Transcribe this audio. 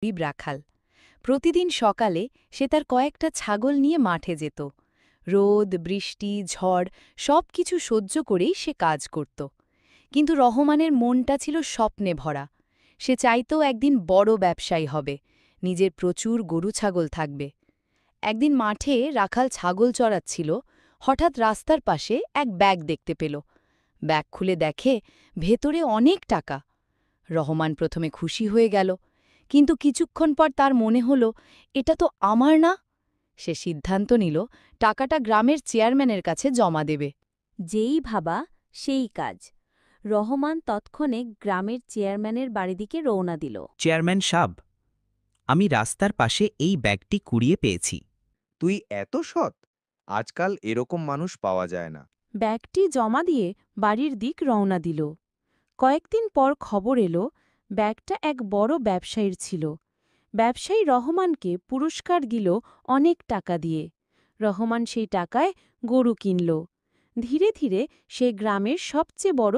গরিব রাখাল। প্রতিদিন সকালে সে তার কয়েকটা ছাগল নিয়ে মাঠে যেত। রোদ, বৃষ্টি, ঝড় সবকিছু সহ্য করেই সে কাজ করত। কিন্তু রহমানের মনটা ছিল স্বপ্নে ভরা। সে চাইত একদিন বড় ব্যবসায়ী হবে, নিজের প্রচুর গরু ছাগল থাকবে। একদিন মাঠে রাখাল ছাগল চড়াচ্ছিল, হঠাৎ রাস্তার পাশে এক ব্যাগ দেখতে পেল। ব্যাগ খুলে দেখে ভেতরে অনেক টাকা। রহমান প্রথমে খুশি হয়ে গেল, কিন্তু কিছুক্ষণ পর তার মনে হল এটা তো আমার না। সে সিদ্ধান্ত নিল টাকাটা গ্রামের চেয়ারম্যানের কাছে জমা দেবে। যেই ভাবা সেই কাজ। রহমান তৎক্ষণে গ্রামের চেয়ারম্যানের বাড়িদিকে রওনা দিল। চেয়ারম্যান সাব, আমি রাস্তার পাশে এই ব্যাগটি কুড়িয়ে পেয়েছি। তুই এত সৎ? আজকাল এরকম মানুষ পাওয়া যায় না। ব্যাগটি জমা দিয়ে বাড়ির দিক রওনা দিল। কয়েকদিন পর খবর এলো ব্যাগটা এক বড় ব্যবসায়ীর ছিল। ব্যবসায়ী রহমানকে পুরস্কার দিল অনেক টাকা দিয়ে। রহমান সেই টাকায় গরু কিনল। ধীরে ধীরে সে গ্রামের সবচেয়ে বড়